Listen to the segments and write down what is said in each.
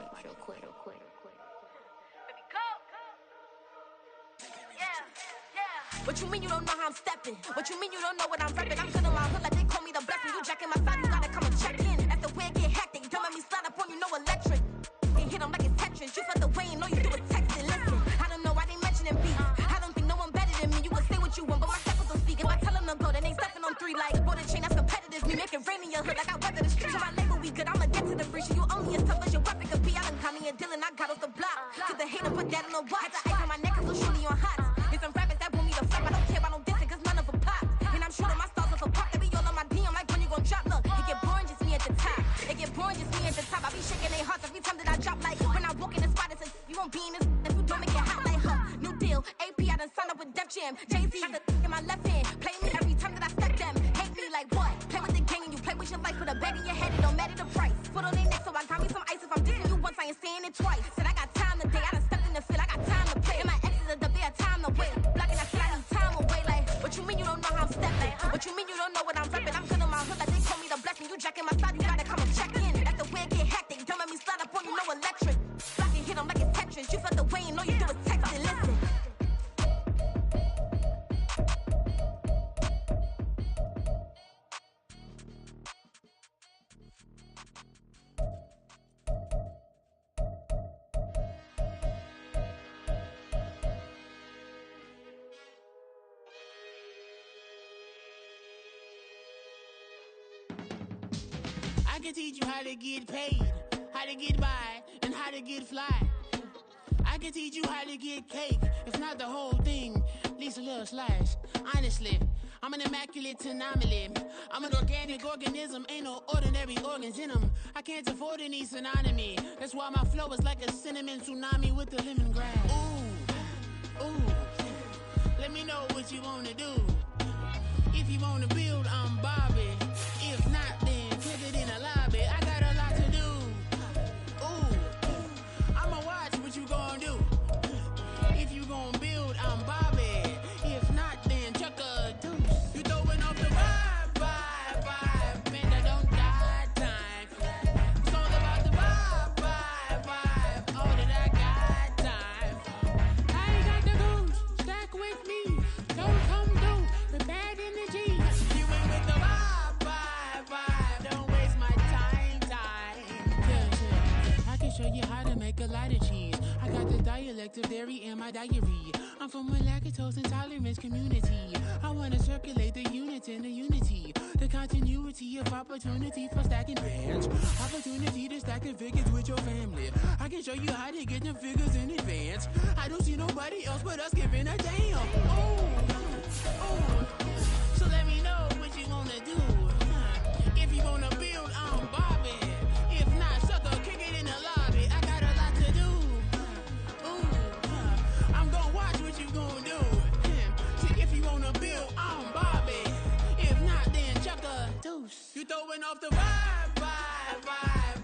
real quick. What you mean you don't know how I'm stepping? What you mean you don't know what I'm repping? I'm good on my hood like they call me the blessing. You jacking my side, you gotta come and check in. That's the way it get hectic. Don't let me slide up on you, no electric. And hit them like it's Tetris. You felt the way and all you do is texting. Listen, I don't know why they mentioning beef. I don't think no one better than me. You can say what you want, but my steppers don't speak. If I tell them to go, then they stepping on 3 like border chain. That's competitive. Me make it rain in your hood like I weather the street. So my label we good. I'ma get to the free. You only as tough as your weapon could be. I done Connie and Dylan. I got off the block. Cause the hater put that on the watch. The ice on my neck is so surely on hot. It's some rappers that want me to flap. I don't care about no dissing cause none of them pop. And I'm shooting my stars off a pop. They be all on my DM like when you gon' drop. Look, it get boring just me at the top. It get boring just me at the top. I be shaking their hearts every time that I drop. Like when I walk in the spot, it says you won't be in this. If you don't make it hot like huh. New deal, AP I done signed up with Def Jam. Jay-Z got the in my left hand. Play me every time that I step them. Hate me like what? Play with the gang and you play with your life. Put a bag in your head, it don't matter the price. Put on their neck so I got me some ice. If I'm dissing you once, I ain't saying it twice. Said I got time today, I done stepped in the field. I got time to play. And my exes are up there, time to wait. Blocking that shit, I need time away. Like, what you mean you don't know how I'm stepping? What you mean you don't know what I'm repping? I'm good on my hood like they call me the blessing. You jacking my side, you gotta come and check in. That's the way it get hectic. Don't let me slide up on you, no electric. Blocking hit them like it's Tetris. You felt the way and all you do is texting. Listen. I can teach you how to get paid, how to get by, and how to get fly. I can teach you how to get cake, if not the whole thing, at least a little slice. Honestly, I'm an immaculate anomaly. I'm an organic organism, ain't no ordinary organs in them. I can't afford any synonymy. That's why my flow is like a cinnamon tsunami with the lemongrass. Ooh, ooh, let me know what you wanna do. If you wanna build, I'm Bobby. If not, then click it in the lobby. I got a lot to do. Ooh, I'ma watch what you gon' do. If you gon' build, I'm Bobby. If not, then chuck a deuce. You throwing off the vibe, man, I don't die time. It's all about the vibe, all that I got time. I ain't got the goose, stack with me. Don't come through with bad energy. You ain't with the vibe, don't waste my time. Yeah. I can show you how to make a lot of cheese. I got the dialect of dairy in my diary. I'm from a lactose intolerance community. I wanna circulate the units in the unity. The continuity of opportunity for stacking bands. Opportunity to stack the figures with your family. I can show you how to get them figures in advance. I don't see nobody else but us giving a damn. Oh. So let me know what you wanna do. If you wanna build, I'm Bobby. If not, sucker, kick it in the lobby. I got a lot to do. I'm gonna watch what you gonna do. See, if you wanna build, I'm Bobby. If not, then chuck a deuce. You throwing off the vibe,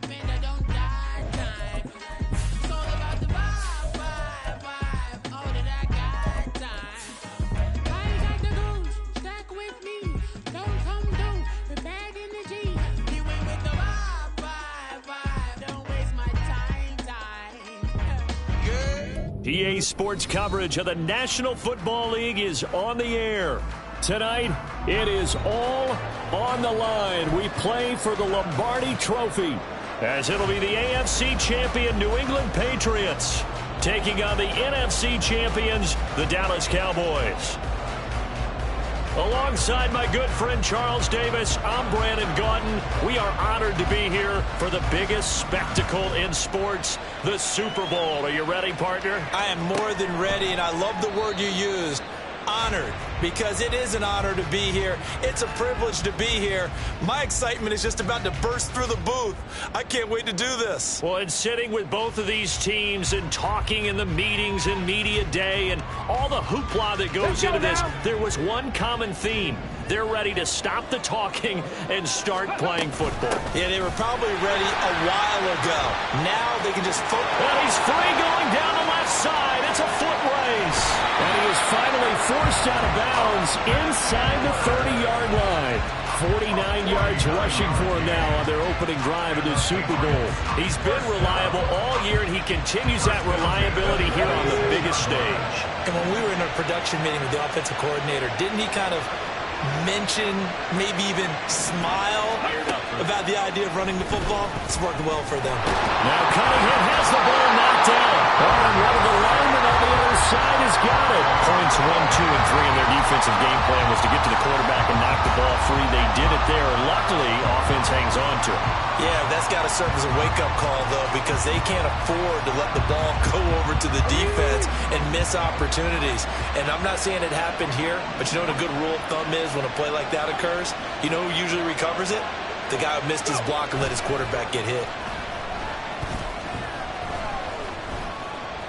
man, I don't die time. It's all about the vibe, all that I got time. I ain't got the goose, stack with me. Don't come through with bad energy. You ain't with the vibe, don't waste my time. PA Sports coverage of the National Football League is on the air. Tonight, it is all on the line. We play for the Lombardi Trophy, as it'll be the AFC champion New England Patriots taking on the NFC champions, the Dallas Cowboys. Alongside my good friend Charles Davis, I'm Brandon Gaudin. We are honored to be here for the biggest spectacle in sports, the Super Bowl. Are you ready, partner? I am more than ready, and I love the word you used. Honored, because it is an honor to be here. It's a privilege to be here. My excitement is just about to burst through the booth. I can't wait to do this. Well, and sitting with both of these teams and talking in the meetings and media day and all the hoopla that goes into this, there was one common theme. They're ready to stop the talking and start playing football. Yeah, they were probably ready a while ago. Now they can just focus. Well, he's free going down the left side. It's a foot race. And he is finally forced out of bounds inside the 30-yard line. 49 yards rushing for him now on their opening drive of the Super Bowl. He's been reliable all year, and he continues that reliability here on the biggest stage. And when we were in a production meeting with the offensive coordinator, didn't he kind of mention, maybe even smile about the idea of running the football? It's worked well for them. Now Cunningham has the ball knocked down. And one of the linemen on the other side has got it. Points 1, 2, and 3 in their defensive game plan was to get to the quarterback and knock the ball free. They did it there. Luckily, offense hangs on to it. Yeah, that's got to serve as a wake-up call, though, because they can't afford to let the ball go over to the defense and miss opportunities. And I'm not saying it happened here, but you know what a good rule of thumb is when a play like that occurs? You know who usually recovers it? The guy who missed his block and let his quarterback get hit.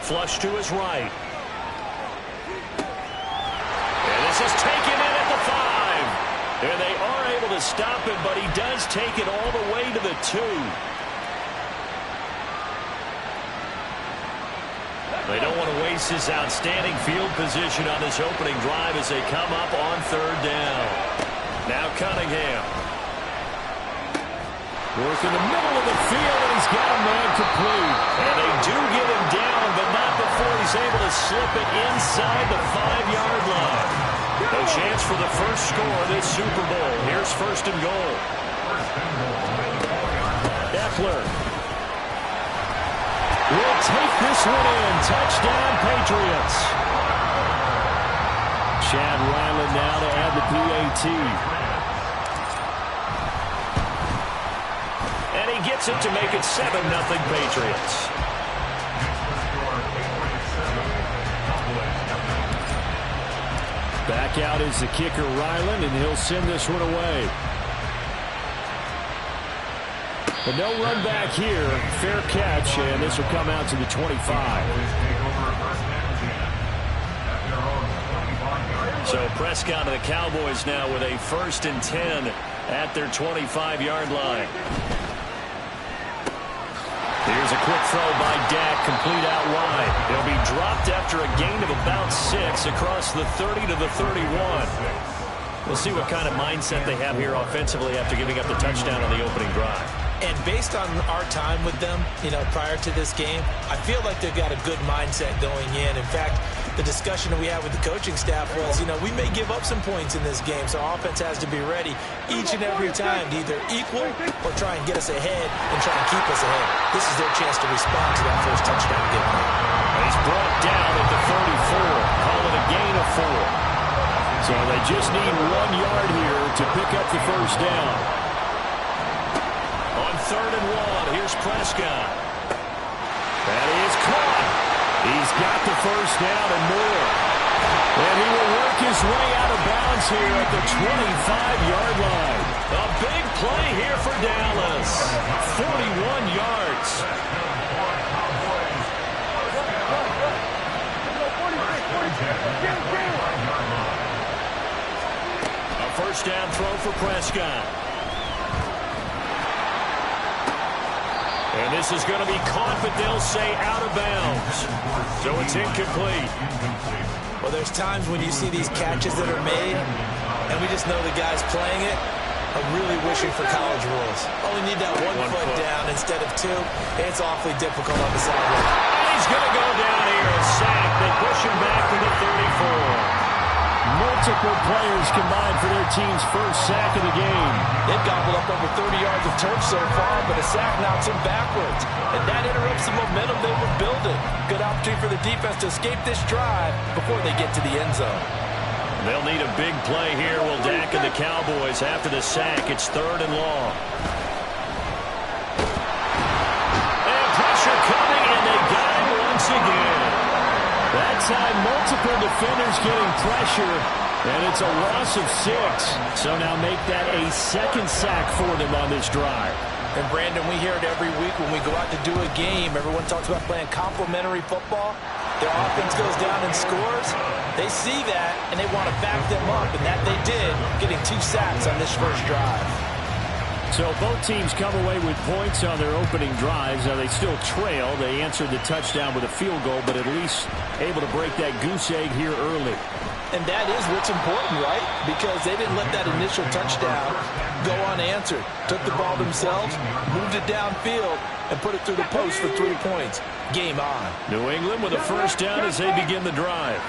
Flush to his right. And this is taken in at the 5. And they are able to stop him, but he does take it all the way to the 2. They don't want to waste his outstanding field position on this opening drive as they come up on 3rd down. Now Cunningham. Work in the middle of the field, and he's got a man complete. And they do get him down, but not before he's able to slip it inside the 5-yard line. No chance for the first score of this Super Bowl. Here's 1st and goal. Eckler will take this one in. Touchdown, Patriots. Chad Ryland now to add the PAT. And he gets it to make it 7-0 Patriots. Back out is the kicker, Ryland, and he'll send this one away. But no run back here. Fair catch, and this will come out to the 25. So Prescott of the Cowboys now with a 1st and 10 at their 25-yard line. Here's a quick throw by Dak, complete out wide. He'll be dropped after a gain of about 6 across the 30 to the 31. We'll see what kind of mindset they have here offensively after giving up the touchdown on the opening drive. And based on our time with them, prior to this game, I feel like they've got a good mindset going in. In fact, the discussion that we had with the coaching staff was, we may give up some points in this game, so our offense has to be ready each and every time to either equal or try and get us ahead and try and keep us ahead. This is their chance to respond to that first touchdown given up. He's brought down at the 34. Call it a gain of 4. So they just need 1 yard here to pick up the first down. On 3rd and 1, here's Prescott. That is caught. He's got the first down and more. And he will work his way out of bounds here at the 25-yard line. A big play here for Dallas. 41 yards. A first down throw for Prescott. And this is going to be caught, but they'll say out of bounds. So it's incomplete. Well, there's times when you see these catches that are made, and we just know the guys playing it are really wishing for college rules. Only need that one foot down instead of 2. It's awfully difficult on the sideline. And he's going to go down here and sack. They push him back to the 34. Multiple players combined for their team's first sack of the game. They've gobbled up over 30 yards of turf so far, but a sack knocks them backwards. And that interrupts the momentum they were building. Good opportunity for the defense to escape this drive before they get to the end zone. They'll need a big play here, will Dak and the Cowboys after the sack. It's 3rd and long. And pressure coming, and they got him once again. That time, multiple defenders getting pressure, and it's a loss of 6. So now make that a 2nd sack for them on this drive. And, Brandon, we hear it every week when we go out to do a game. Everyone talks about playing complementary football. Their offense goes down and scores. They see that, and they want to back them up, and that they did, getting 2 sacks on this first drive. So both teams come away with points on their opening drives. Now they still trail. They answered the touchdown with a field goal, but at least able to break that goose egg here early. And that is what's important, right? Because they didn't let that initial touchdown go unanswered. Took the ball themselves, moved it downfield, and put it through the post for 3 points. Game on. New England with a first down as they begin the drive.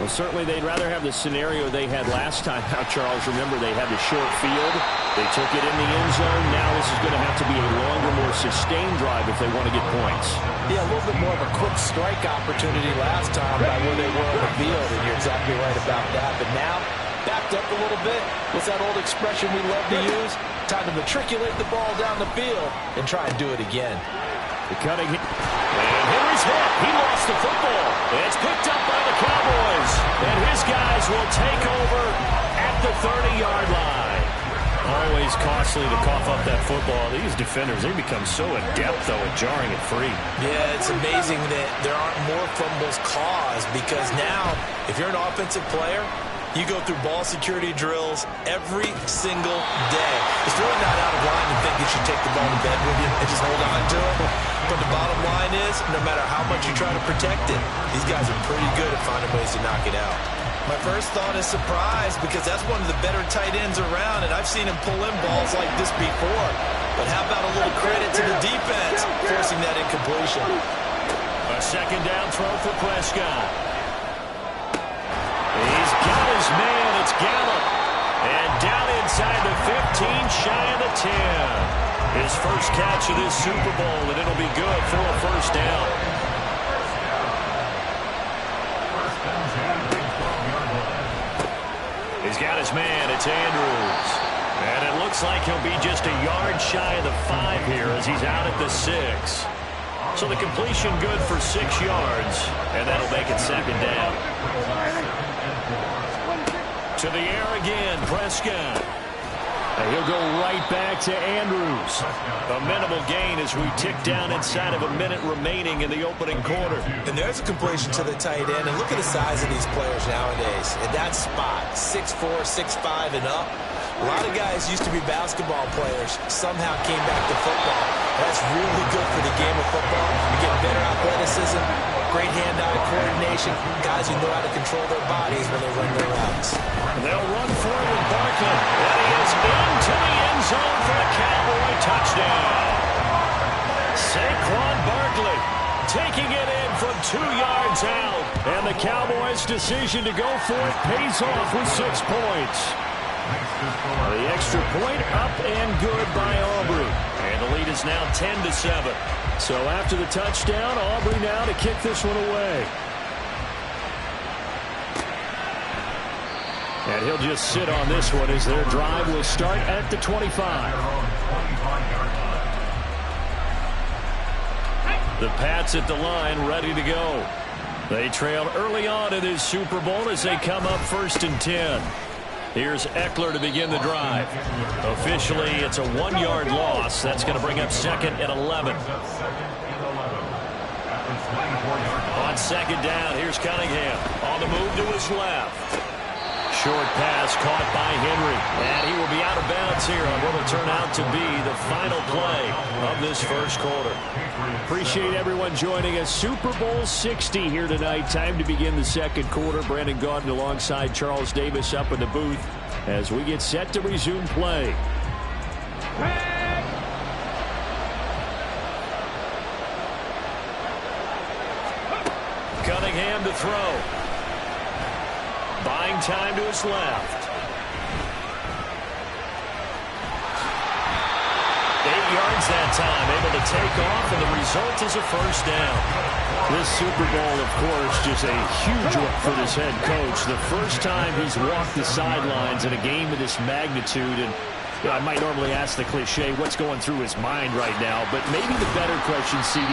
Well, certainly they'd rather have the scenario they had last time out, Charles. Remember, they had the short field. They took it in the end zone. Now this is going to have to be a longer, more sustained drive if they want to get points. Yeah, a little bit more of a quick strike opportunity last time by where they were on the field, and you're exactly right about that. But now, backed up a little bit. What's that old expression we love to use? Time to matriculate the ball down the field and try and do it again. The cutting hit. And Henry's hit. He lost the football. It's picked up by the Cowboys. And his guys will take over at the 30-yard line. Always costly to cough up that football. These defenders, they become so adept, though, at jarring it free. Yeah, it's amazing that there aren't more fumbles caused because now, if you're an offensive player, you go through ball security drills every single day. It's really not out of line to think you should take the ball to bed with you and just hold on to it. But the bottom line is, no matter how much you try to protect it, these guys are pretty good at finding ways to knock it out. My first thought is surprise because that's one of the better tight ends around, and I've seen him pull in balls like this before. But how about a little credit to the defense forcing that incompletion? A second down throw for Prescott. He's got his man. It's Gallup. And down inside the 15, shy of the 10. His first catch of this Super Bowl, and it'll be good for a first down. He's got his man. It's Andrews. And it looks like he'll be just a yard shy of the 5 here as he's out at the 6. So the completion good for 6 yards, and that'll make it second down. To the air again, Prescott. And he'll go right back to Andrews. A minimal gain as we tick down inside of a minute remaining in the opening quarter. And there's a completion to the tight end. And look at the size of these players nowadays. In that spot, 6'4", 6'5", and up. A lot of guys used to be basketball players, somehow came back to football. That's really good for the game of football. You get better athleticism, great hand-eye coordination, guys who know how to control their bodies when they run their routes. They'll run forward, Barkley. And he is into the end zone for a Cowboy touchdown. Saquon Barkley taking it in from 2 yards out. And the Cowboys' decision to go for it pays off with 6 points. The extra point up and good by Aubrey. And the lead is now 10-7. So after the touchdown, Aubrey now to kick this one away. And he'll just sit on this one as their drive will start at the 25. The Pats at the line ready to go. They trailed early on in this Super Bowl as they come up 1st and 10. Here's Eckler to begin the drive. Officially, it's a 1-yard loss. That's going to bring up 2nd and 11. On 2nd down, here's Cunningham. On the move to his left. Short pass caught by Henry. And he will be out of bounds here on what will turn out to be the final play of this first quarter. Appreciate everyone joining us. Super Bowl 60 here tonight. Time to begin the second quarter. Brandon Gaudin alongside Charles Davis up in the booth as we get set to resume play. Cunningham to throw. Buying time to his left. 8 yards that time, able to take off, and the result is a first down. This Super Bowl, of course, just a huge one for this head coach. The first time he's walked the sidelines in a game of this magnitude, and I might normally ask the cliche, what's going through his mind right now? But maybe the better question, CD,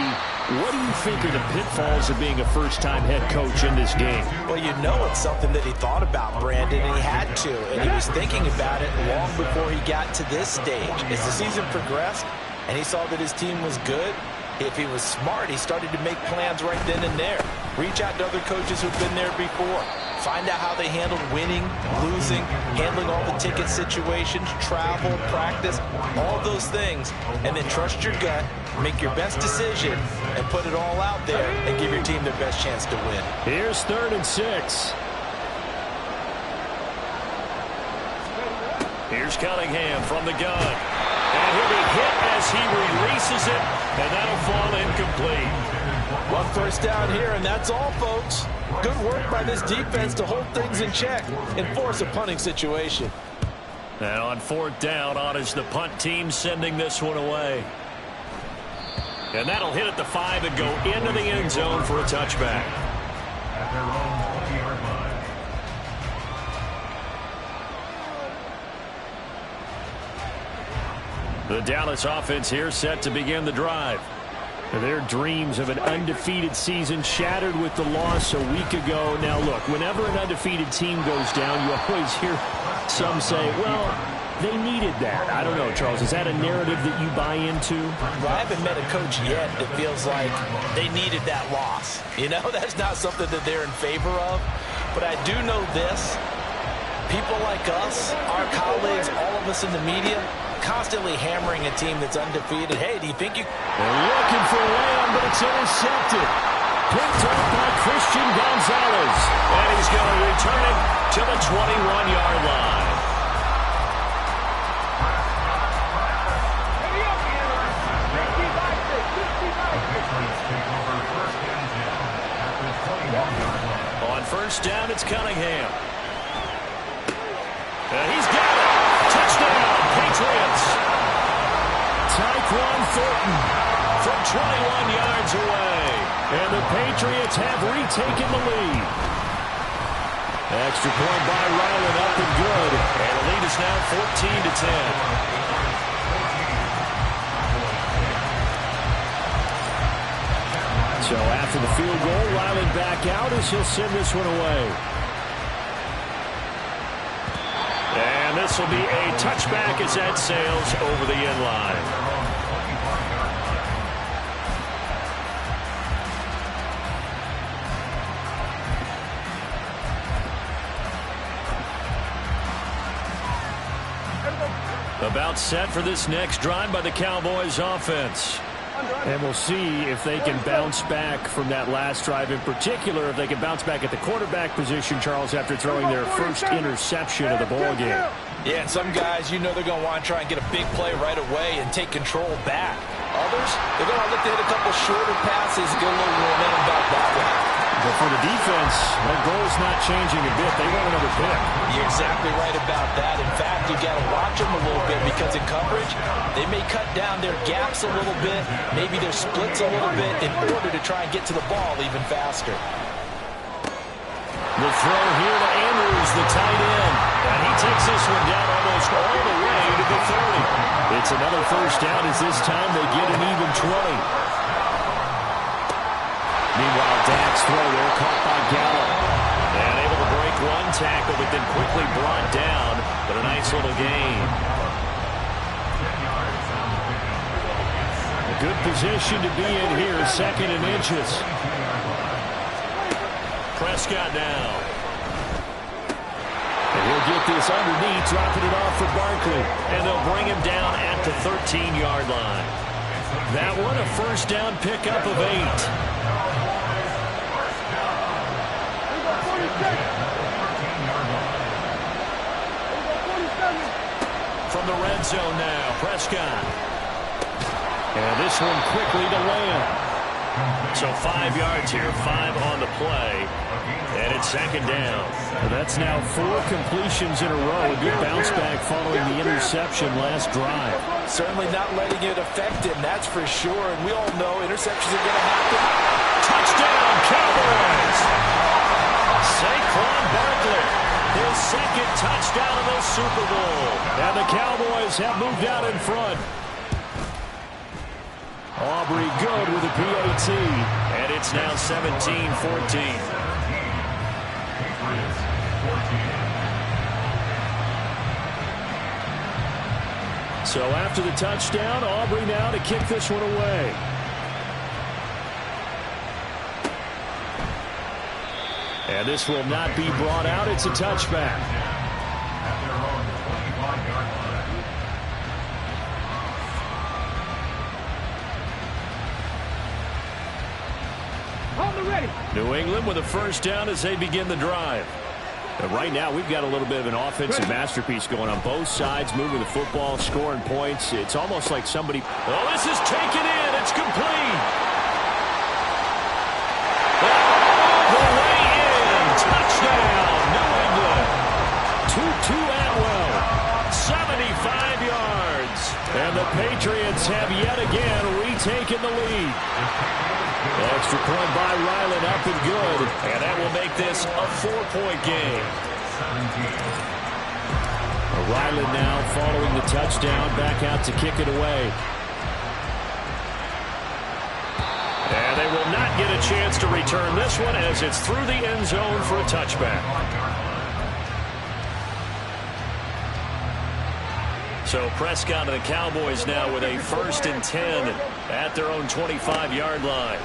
what do you think are the pitfalls of being a first-time head coach in this game? Well, you know it's something that he thought about, Brandon, and he had to. And he was thinking about it long before he got to this stage. As the season progressed and he saw that his team was good, if he was smart, he started to make plans right then and there. Reach out to other coaches who've been there before. Find out how they handled winning, losing, handling all the ticket situations, travel, practice, all those things. And then trust your gut, make your best decision, and put it all out there and give your team their best chance to win. Here's 3rd and 6. Here's Cunningham from the gun. And he'll be hit as he releases it, and that'll fall incomplete. One first down here, and that's all, folks. Good work by this defense to hold things in check and force a punting situation. And on 4th down, on is the punt team sending this one away. And that'll hit at the 5 and go into the end zone for a touchback. At their own 20-yard line. The Dallas offense here set to begin the drive. Their dreams of an undefeated season shattered with the loss a week ago. Now, look, whenever an undefeated team goes down, you always hear some say, well, they needed that. I don't know, Charles. Is that a narrative that you buy into? Well, I haven't met a coach yet that feels like they needed that loss. You know, that's not something that they're in favor of. But I do know this. People like us, our colleagues, all of us in the media, constantly hammering a team that's undefeated. Hey, do you think you... They're looking for Lamb, but it's intercepted. Picked up by Christian Gonzalez. And he's going to return it to the 21-yard line. On 1st down, it's Cunningham. And he's got it. Touchdown, Patriots. Tyquan Thornton from 21 yards away. And the Patriots have retaken the lead. Extra point by Ryland, up and good. And the lead is now 14-10. So after the field goal, Ryland back out as he'll send this one away. And this will be a touchback as that sails over the end line. About set for this next drive by the Cowboys offense. And we'll see if they can bounce back from that last drive. In particular, if they can bounce back at the quarterback position, Charles, after throwing their first interception of the ball game. Yeah, and some guys, you know they're going to want to try and get a big play right away and take control back. Others, they're going to look to hit a couple shorter passes, get a little momentum back that way. But for the defense, that goal is not changing a bit. They want another pick. You're exactly right about that. In fact, you've got to watch them a little bit because in coverage, they may cut down their gaps a little bit, maybe their splits a little bit in order to try and get to the ball even faster. The throw here to Andrews, the tight end. And he takes this one down almost all the way to the 30. It's another first down as this time they get an even 20. Meanwhile, Dak's throw there caught by Gallup. And able to break one tackle, but then quickly brought down. But a nice little gain. A good position to be in here, 2nd and inches. Prescott now. And he'll get this underneath, dropping it off for Barkley. And they'll bring him down at the 13-yard line. That one, a first down pickup of 8. From the red zone now, Prescott. And this one quickly to Lamb. So 5 yards here, 5 on the play. And it's 2nd down. And that's now 4 completions in a row. A good bounce back following the interception last drive. Certainly not letting it affect him, that's for sure. And we all know interceptions are going to happen. Touchdown, Cowboys! Saquon Barkley. His 2nd touchdown of the Super Bowl. And the Cowboys have moved out in front. Aubrey good with a PAT. And it's now 17-14. So after the touchdown, Aubrey now to kick this one away. And this will not be brought out. It's a touchback. New England with a first down as they begin the drive. Right now, we've got a little bit of an offensive masterpiece going on both sides, moving the football, scoring points. It's almost like somebody... Oh, this is taken in. It's complete. All the way in. Touchdown, New England. Tutu Atwell, 75 yards. And the Patriots have yet again retaken the lead. Extra point by Ryland, up and good. And that will make this a 4-point game. Ryland now following the touchdown, back out to kick it away. And they will not get a chance to return this one as it's through the end zone for a touchback. So Prescott and the Cowboys now with a 1st and 10 at their own 25-yard line.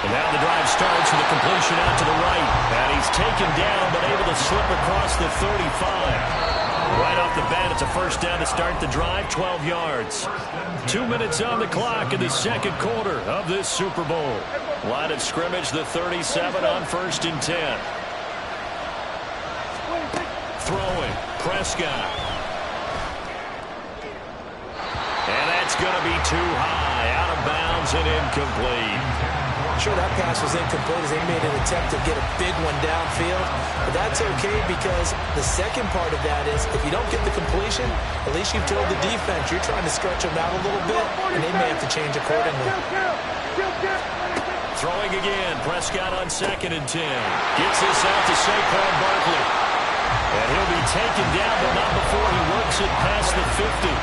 And now the drive starts with a completion out to the right. And he's taken down but able to slip across the 35. Right off the bat, it's a 1st down to start the drive, 12 yards. 2 minutes on the clock in the 2nd quarter of this Super Bowl. Line of scrimmage, the 37 on 1st and 10. Throwing, Prescott. And that's going to be too high, out of bounds and incomplete. Sure, that pass was incomplete as they made an attempt to get a big one downfield. But that's okay because the second part of that is if you don't get the completion, at least you've told the defense you're trying to stretch them out a little bit, and they may have to change accordingly. Throwing again, Prescott on 2nd and 10. Gets this out to Saquon Barkley. And he'll be taken down, but not before he works it past the 50.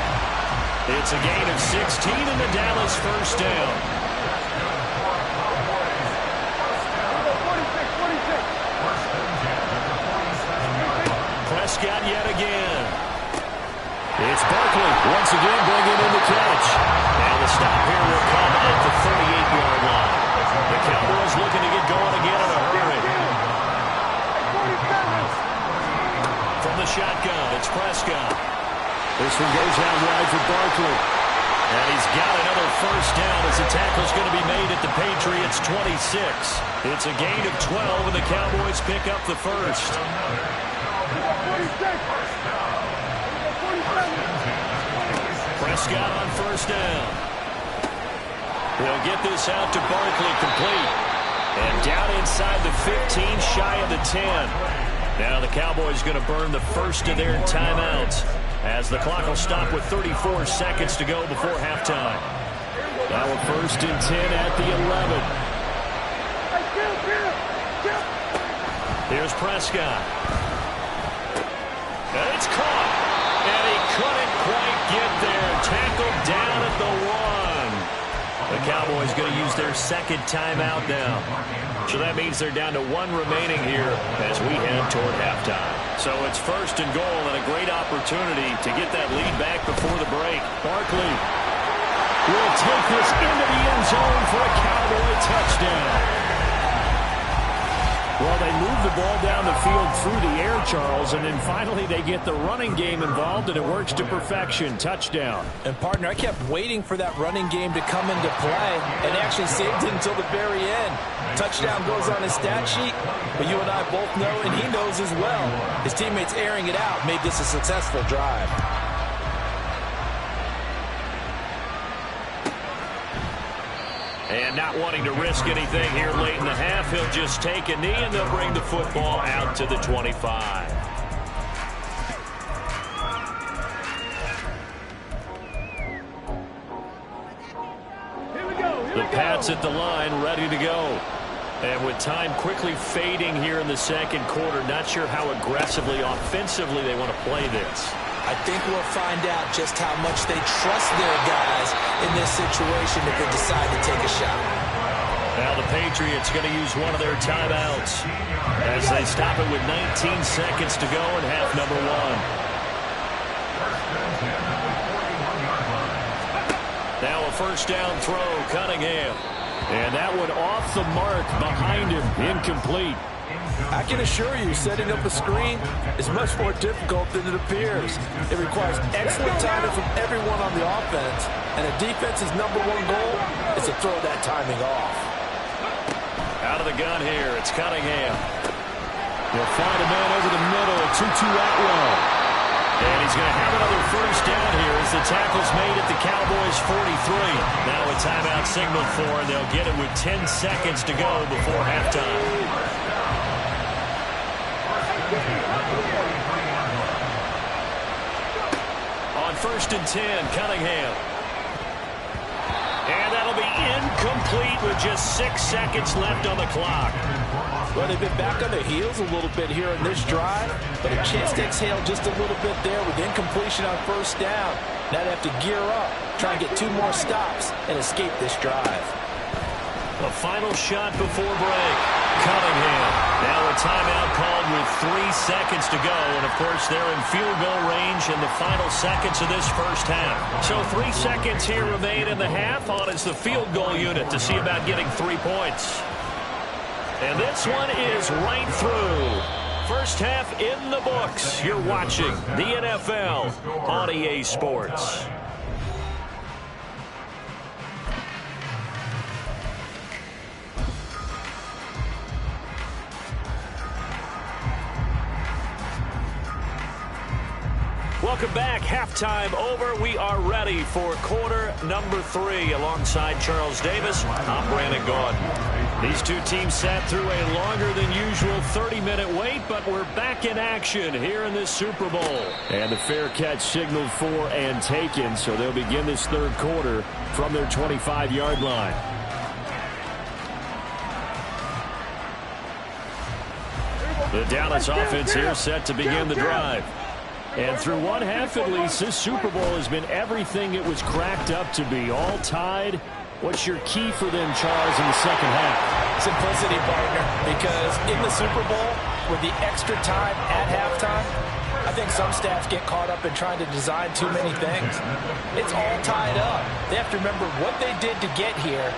It's a gain of 16 in the Dallas 1st down. Prescott yet again. It's Barkley once again bringing in the catch. And the stop here will come at the 38-yard line. The Cowboys looking to get going again in a hurry. From the shotgun, it's Prescott. This one goes out wide for Barkley. And he's got another 1st down as the tackle's going to be made at the Patriots' 26. It's a gain of 12, and the Cowboys pick up the 1st. Prescott on 1st down. He'll get this out to Barkley, complete. And down inside the 15, shy of the 10. Now the Cowboys going to burn the 1st of their timeouts as the clock will stop with 34 seconds to go before halftime. Now a 1st and 10 at the 11. Here's Prescott. And it's caught. And he couldn't quite get there. Tackled down at the 1. The Cowboys going to use their 2nd timeout now. So that means they're down to 1 remaining here as we head toward halftime. So it's 1st and goal and a great opportunity to get that lead back before the break. Barkley will take this into the end zone for a Cowboy touchdown. Well, they move the ball down the field through the air, Charles, and then finally they get the running game involved, and it works to perfection. Touchdown. And, partner, I kept waiting for that running game to come into play and actually saved it until the very end. Touchdown goes on his stat sheet, but you and I both know, and he knows as well, his teammates airing it out made this a successful drive. And not wanting to risk anything here late in the half, he'll just take a knee and they'll bring the football out to the 25. The Pats at the line, ready to go. And with time quickly fading here in the 2nd quarter, not sure how aggressively, offensively they want to play this. I think we'll find out just how much they trust their guys in this situation if they decide to take a shot. Now the Patriots going to use one of their timeouts as they stop it with 19 seconds to go in half number 1. Now a 1st down throw, Cunningham. And that one off the mark behind him, incomplete. I can assure you, setting up a screen is much more difficult than it appears. It requires excellent timing from everyone on the offense, and a defense's #1 goal is to throw that timing off. Out of the gun here, it's Cunningham. He'll find a man over the middle, 2-2 Atwell. And he's going to have another first down here as the tackle's made at the Cowboys' 43. Now a timeout signaled for, and they'll get it with 10 seconds to go before halftime. On 1st and 10, Cunningham. And that'll be incomplete with just 6 seconds left on the clock. Well, they've been back on their heels a little bit here in this drive, but a chance to exhale just a little bit there with incompletion on 1st down. Now they have to gear up, try and get 2 more stops, and escape this drive. A final shot before break. Cunningham. Now a timeout called with 3 seconds to go. And, of course, they're in field goal range in the final seconds of this first half. So 3 seconds here remain in the half. On is the field goal unit to see about getting 3 points. And this one is right through. First half in the books. You're watching the NFL on EA Sports. Welcome back. Halftime over. We are ready for quarter number 3. Alongside Charles Davis, I'm Brandon Gordon. These two teams sat through a longer than usual 30-minute wait, but we're back in action here in this Super Bowl. And the fair catch signaled for and taken, so they'll begin this third quarter from their 25-yard line. The Dallas offense here set to begin the drive. And through one half at least, this Super Bowl has been everything it was cracked up to be. All tied. What's your key for them, Charles, in the second half? Simplicity, partner, because in the Super Bowl, with the extra time at halftime, I think some staffs get caught up in trying to design too many things. It's all tied up. They have to remember what they did to get here,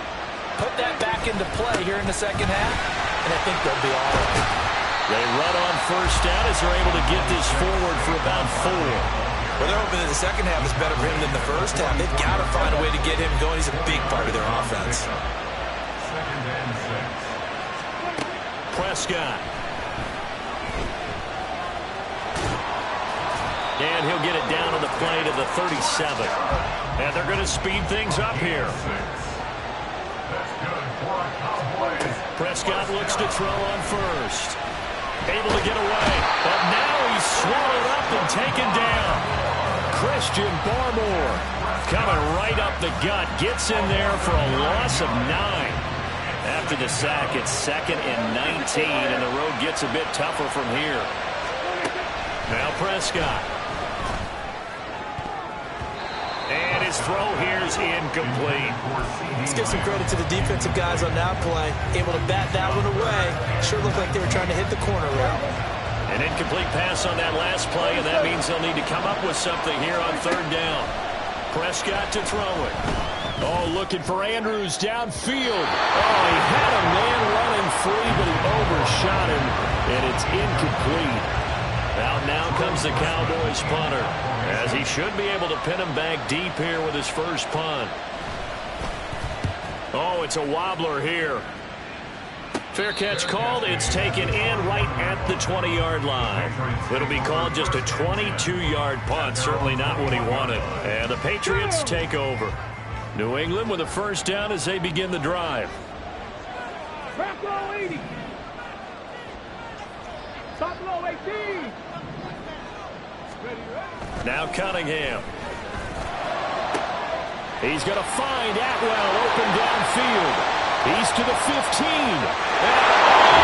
put that back into play here in the second half, and I think they'll be all right. They run on first down as they're able to get this forward for about 4. Well, they're hoping that the second half is better for him than the first half. They've got to find a way to get him going. He's a big part of their offense. Prescott. And he'll get it down to the play to the 37. And they're going to speed things up here. Prescott looks to throw on first. Able to get away, but now he's swallowed up and taken down. Christian Barmore coming right up the gut, gets in there for a loss of 9. After the sack, it's 2nd and 19, and the road gets a bit tougher from here. Now Prescott. And his throw here is incomplete. Let's give some credit to the defensive guys on that play. Able to bat that one away. Sure looked like they were trying to hit the corner route. An incomplete pass on that last play, and that means they'll need to come up with something here on 3rd down. Prescott to throw it. Oh, looking for Andrews downfield. Oh, he had a man running free, but he overshot him, and it's incomplete. Out now comes the Cowboys punter, as he should be able to pin him back deep here with his first punt. Oh, it's a wobbler here. Fair catch called. It's taken in right at the 20-yard line. It'll be called just a 22-yard punt. Certainly not what he wanted. And the Patriots take over. New England with a first down as they begin the drive. Back low 80. Top low 18. Now Cunningham. He's going to find Atwell open downfield. He's to the 15. And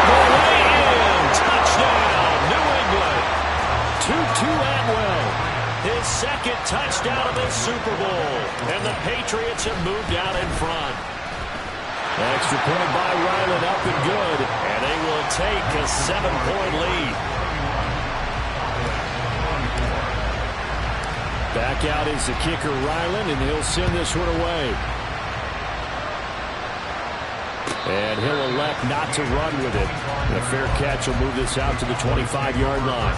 the way in. Touchdown, New England. 2-2 Atwell. His 2nd touchdown of this Super Bowl. And the Patriots have moved out in front. Extra point by Ryland, up and good. And they will take a 7-point lead. Back out is the kicker, Ryland, and he'll send this one away. And he'll elect not to run with it. And a fair catch will move this out to the 25-yard line.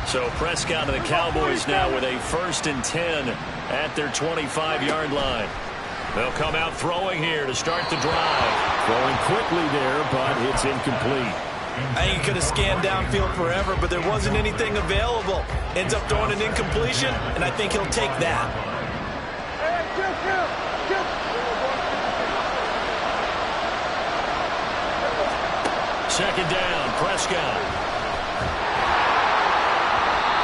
So Prescott and the Cowboys now with a 1st and 10 at their 25-yard line. They'll come out throwing here to start the drive. Throwing quickly there, but it's incomplete. I think he could have scanned downfield forever, but there wasn't anything available. Ends up throwing an incompletion, and I think he'll take that. Second down, Prescott.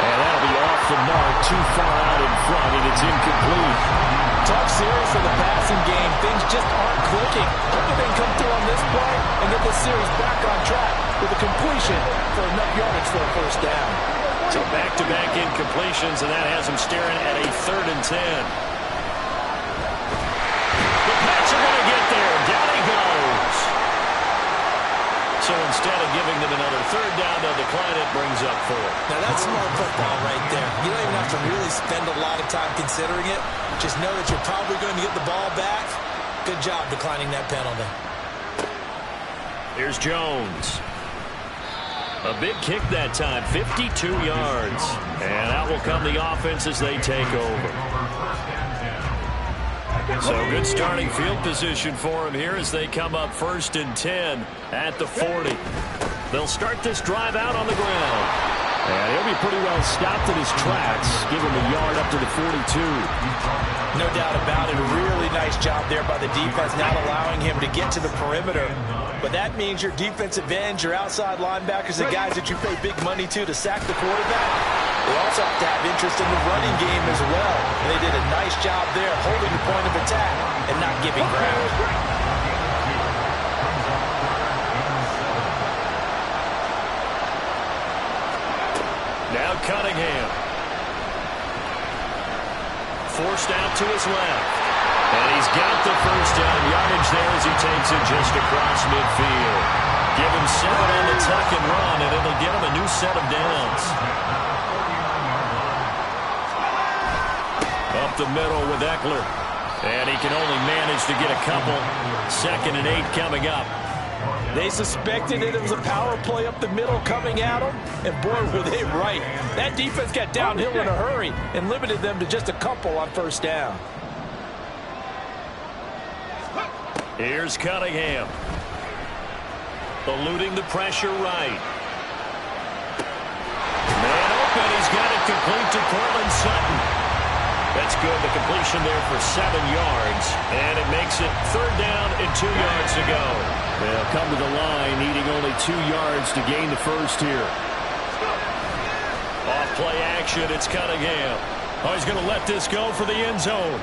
And that'll be off the mark, too far out in front, and it's incomplete. Tough series for the passing game. Things just aren't clicking. Hopefully they can come through on this play and get this series back on track with a completion for enough yardage for a first down. So back-to-back incompletions, and that has them staring at a 3rd and 10. The Pats are going to get there. Down he goes. So instead of giving them another 3rd down, they'll decline it, brings up 4. Now that's smart football right there. You don't even have to really spend a lot of time considering it. Just know that you're probably going to get the ball back. Good job declining that penalty. Here's Jones. A big kick that time, 52 yards. And out will come the offense as they take over. So good starting field position for him here as they come up 1st and 10 at the 40. They'll start this drive out on the ground. And he'll be pretty well stopped in his tracks. Give him a yard up to the 42. No doubt about it. A really nice job there by the defense, not allowing him to get to the perimeter. But that means your defensive ends, your outside linebackers, the guys that you pay big money to sack the quarterback, they also have to have interest in the running game as well. And they did a nice job there holding the point of attack and not giving ground. Now Cunningham. Forced out to his left. And he's got the first down yardage there as he takes it just across midfield. Give him 7 on the tuck and run, and it'll get him a new set of downs. Up the middle with Eckler. And he can only manage to get a couple. 2nd and 8 coming up. They suspected that it was a power play up the middle coming at them, and boy, were they right. That defense got downhill in a hurry and limited them to just a couple on 1st down. Here's Cunningham. Eluding the pressure right. Man open, he's got it complete to Cortland Sutton. That's good, the completion there for 7 yards, and it makes it 3rd down and 2 yards to go. They'll come to the line, needing only 2 yards to gain the first here. Off play action, it's Cunningham. Oh, he's going to let this go for the end zone.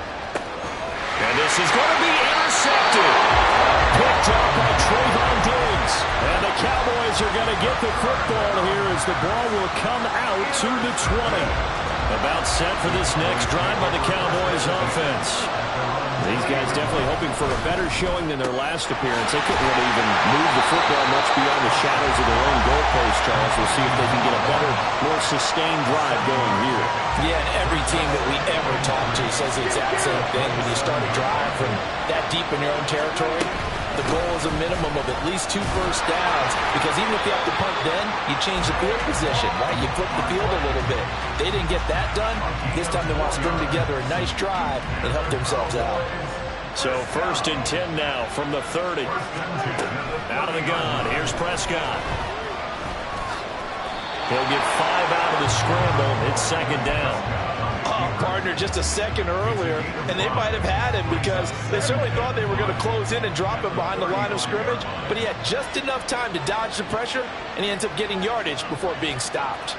And this is going to be intercepted. Picked up by Trayvon Diggs. And the Cowboys are going to get the football here as the ball will come out to the 20. About set for this next drive by the Cowboys offense. These guys definitely hoping for a better showing than their last appearance. They couldn't really even move the football much beyond the shadows of their own goalpost, Charles. We'll see if they can get a better, more sustained drive going here. Yeah, and every team that we ever talk to says the exact same thing. When you start a drive from that deep in your own territory, the goal is a minimum of at least 2 first downs, because even if you have to punt then, you change the field position, right? You flip the field a little bit. They didn't get that done. This time they want to string together a nice drive and help themselves out. So 1st and 10 now from the 30. Out of the gun. Here's Prescott. He'll get 5 out of the scramble. It's 2nd down. Partner just a second earlier, and they might have had him because they certainly thought they were going to close in and drop him behind the line of scrimmage, but he had just enough time to dodge the pressure, and he ends up getting yardage before being stopped.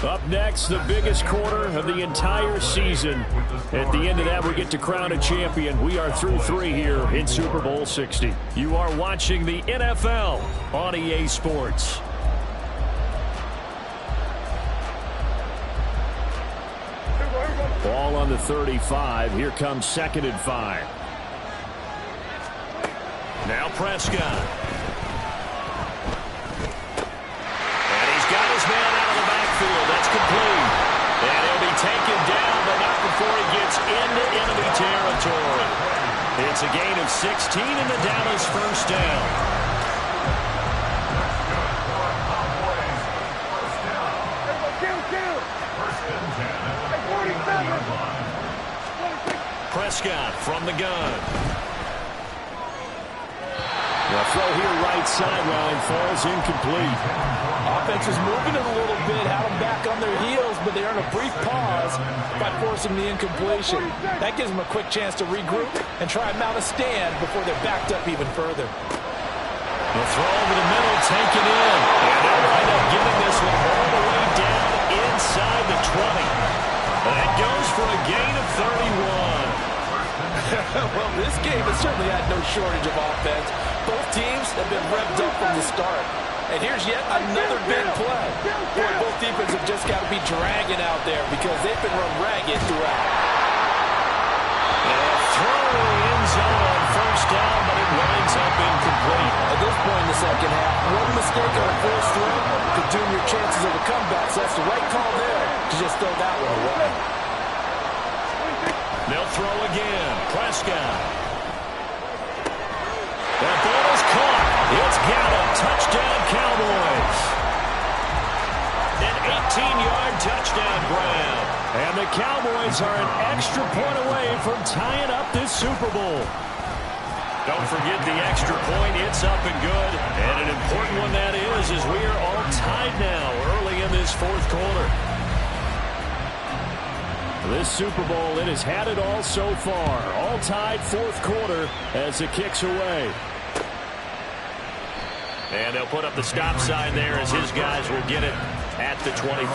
Up next, the biggest quarter of the entire season. At the end of that, we get to crown a champion. We are through 3 here in Super Bowl 60. You are watching the NFL on EA Sports. Ball on the 35. Here comes 2nd and 5. Now Prescott. And he's got his man out of the backfield. That's complete. And he'll be taken down, but not before he gets into enemy territory. It's a gain of 16 in the Dallas 1st down. The throw here right sideline falls incomplete. Offense is moving it a little bit, had them back on their heels, but they earn a brief pause by forcing the incompletion. That gives them a quick chance to regroup and try and mount a stand before they're backed up even further. The throw over the middle, taken in. And they'll wind up giving this one all the way down inside the 20. That goes for a gain of 31. Well, this game has certainly had no shortage of offense. Both teams have been revved up from the start. And here's yet another big play. Boy, both defenses have just got to be dragging out there because they've been run ragged throughout. And a throw in the end zone on first down, but it winds up incomplete. At this point in the second half, one mistake on a forced throw could doom your chances of a comeback. So that's the right call there to just throw that one away. They'll throw again. Prescott. That ball is caught. It's got a touchdown, Cowboys. An 18-yard touchdown grab. And the Cowboys are an extra point away from tying up this Super Bowl. Don't forget the extra point. It's up and good. And an important one that is, as we are all tied now early in this fourth quarter. This Super Bowl, it has had it all so far. All tied fourth quarter as it kicks away. And they'll put up the stop sign there as his guys will get it at the 25.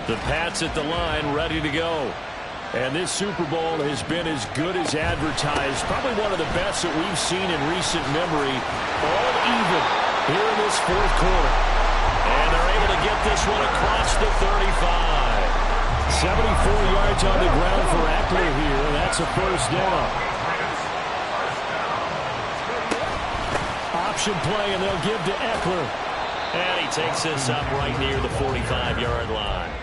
The Pats at the line, ready to go. And this Super Bowl has been as good as advertised. Probably one of the best that we've seen in recent memory. All even here in this fourth quarter. And they're able to get this one across the 35. 74 yards on the ground for Eckler here. That's a first down. Option play, and they'll give to Eckler. And he takes this up right near the 45-yard line.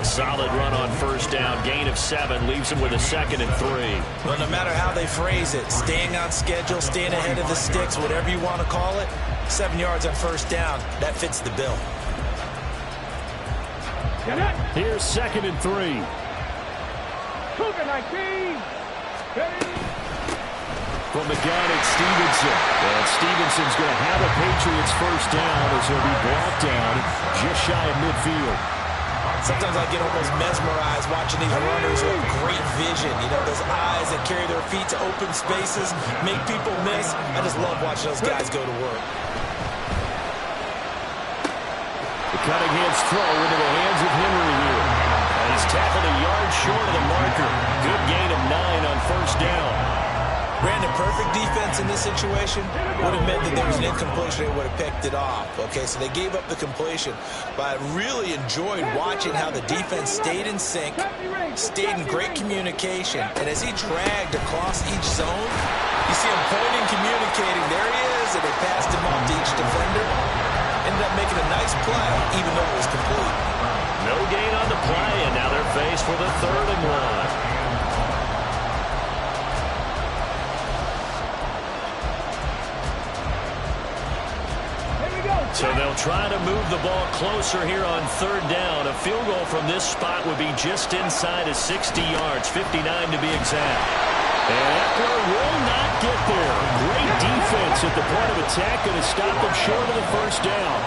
A solid run on first down. Gain of 7 leaves him with a 2nd and 3. Well, no matter how they phrase it, staying on schedule, staying ahead of the sticks, whatever you want to call it, 7 yards on first down, that fits the bill. Here's 2nd and 3. Cougar 19. From the gun, it's Stevenson. And Stevenson's going to have a Patriots first down as he'll be brought down just shy of midfield. Sometimes I get almost mesmerized watching these runners with great vision. You know, those eyes that carry their feet to open spaces, make people miss. I just love watching those guys go to work. The Cunningham's throw into the hands of Henry here. And he's tackled a yard short of the marker. Good gain of 9 on first down. Brandon, perfect defense in this situation would have meant that there was an incompletion. They would have picked it off. Okay, so they gave up the completion. But I really enjoyed watching how the defense stayed in sync, stayed in great communication. And as he dragged across each zone, you see him pointing, communicating. There he is, and they passed him off to each defender. Ended up making a nice play, even though it was complete. No gain on the play, and now they're faced with a 3rd and 1. So they'll try to move the ball closer here on 3rd down. A field goal from this spot would be just inside of 60 yards, 59 to be exact. And Eckler will not get there. Great defense at the point of attack, going to stop him short of the first down.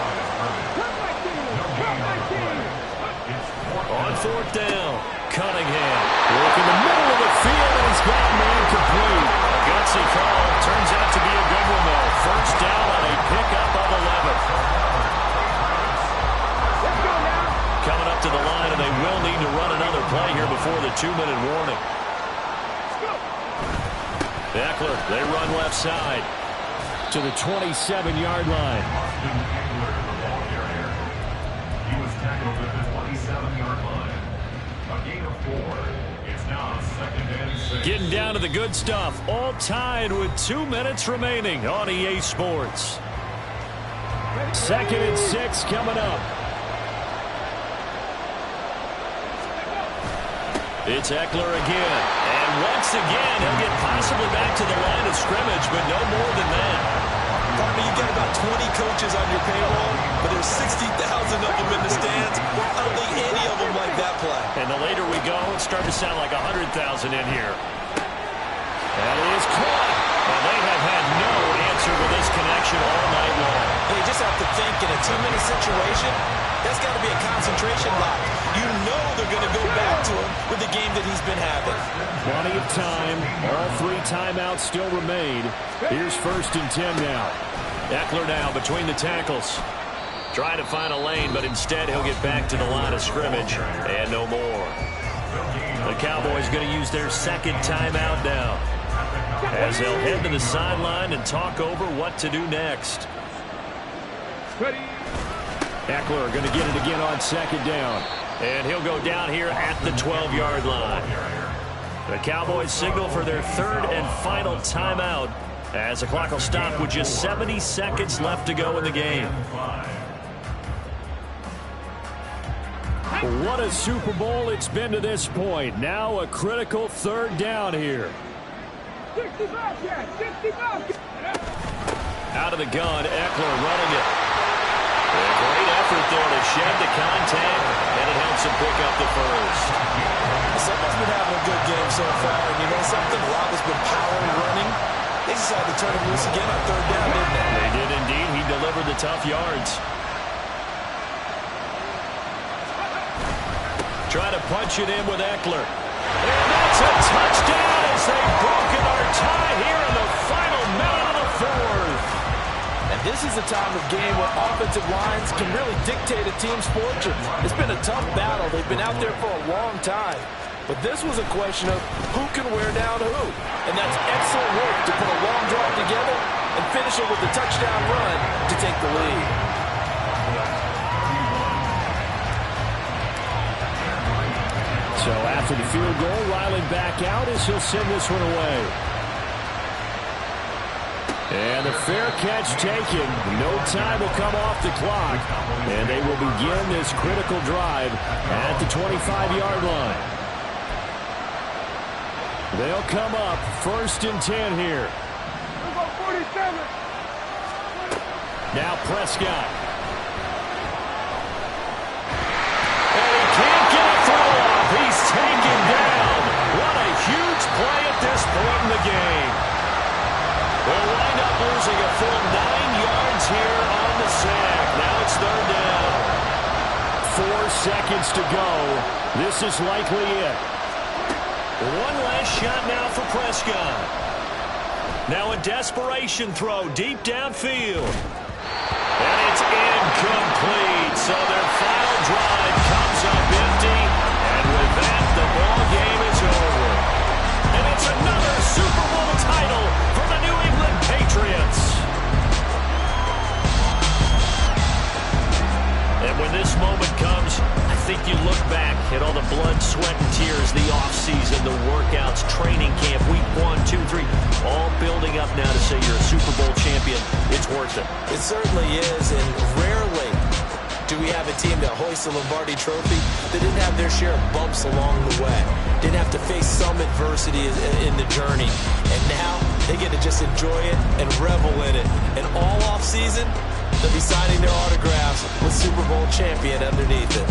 On 4th down, Cunningham. Look in the middle of the field, and he's got man complete. A gutsy call. Turns out to be a good one, though. First down on a pickup of 11. Coming up to the line, and they will need to run another play here before the 2-minute warning. Eckler, they run left side to the 27-yard line. He was tackled at the 27-yard line. A gain of 4. It's now 2nd and 6. Getting down to the good stuff. All tied with 2 minutes remaining on EA Sports. 2nd and 6 coming up. It's Eckler again. And once again, he'll get possibly back to the line of scrimmage, but no more than that. Partner, you got about 20 coaches on your payroll, but there's 60,000 of them in the stands. I don't think any of them to sound like 100,000 in here. That is caught. And they have had no answer to this connection all night long. They just have to think in a 2-minute situation, that's got to be a concentration lock. You know they're going to go back to him with the game that he's been having. Plenty of time. All 3 timeouts still remain. Here's 1st and 10 now. Eckler now between the tackles. Trying to find a lane, but instead he'll get back to the line of scrimmage. And no more. The Cowboys going to use their 2nd timeout now, as they'll head to the sideline and talk over what to do next. Eckler going to get it again on 2nd down. And he'll go down here at the 12-yard line. The Cowboys signal for their 3rd and final timeout, as the clock will stop with just 70 seconds left to go in the game. What a Super Bowl it's been to this point. Now a critical 3rd down here. 60 back, yeah, 60 back. Out of the gun, Eckler running it. A great effort there to shed the contact, and it helps him pick up the 1st. Someone's been having a good game so far, and you know something? Rob has been powering running. They decided to turn him loose again on 3rd down, didn't they? They did indeed. He delivered the tough yards. Try to punch it in with Eckler. And that's a touchdown as they've broken our tie here in the final minute of the 4th. And this is a time of game where offensive lines can really dictate a team's fortune. It's been a tough battle. They've been out there for a long time. But this was a question of who can wear down who. And that's excellent work to put a long drive together and finish it with a touchdown run to take the lead. So after the field goal, Riley back out as he'll send this one away. And the fair catch taken. No time will come off the clock. And they will begin this critical drive at the 25-yard line. They'll come up 1st and 10 here. Now Prescott. And he can't get a throw off. He's taken down. What a huge play at this point in the game. They'll wind up losing a full 9 yards here on the sack. Now it's 3rd down. 4 seconds to go. This is likely it. One last shot now for Prescott. Now a desperation throw deep downfield. And it's incomplete. So their final drive comes up empty. And with that, the ball game is over. And it's another Super Bowl title for the New England Patriots. And when this moment comes, I think you look back at all the blood, sweat, and tears, the offseason, the workouts, training camp, week 1, 2, 3, all building up now to say you're a Super Bowl champion. It's worth it. It certainly is, and rarely do we have a team that hoists a Lombardi trophy that didn't have their share of bumps along the way, didn't have to face some adversity in the journey, and now they get to just enjoy it and revel in it. And all offseason, they'll be signing their autographs with Super Bowl champion underneath it.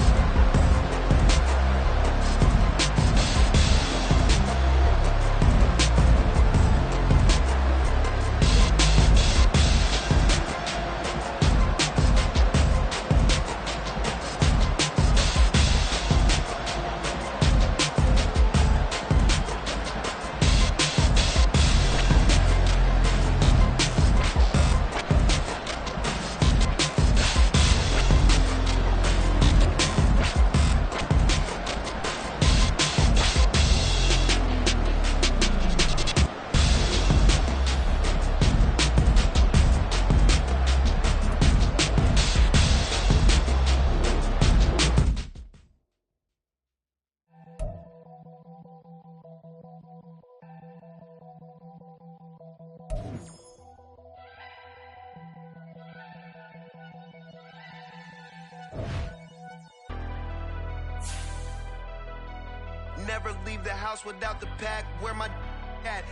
Never leave the house without the pack. Where my at?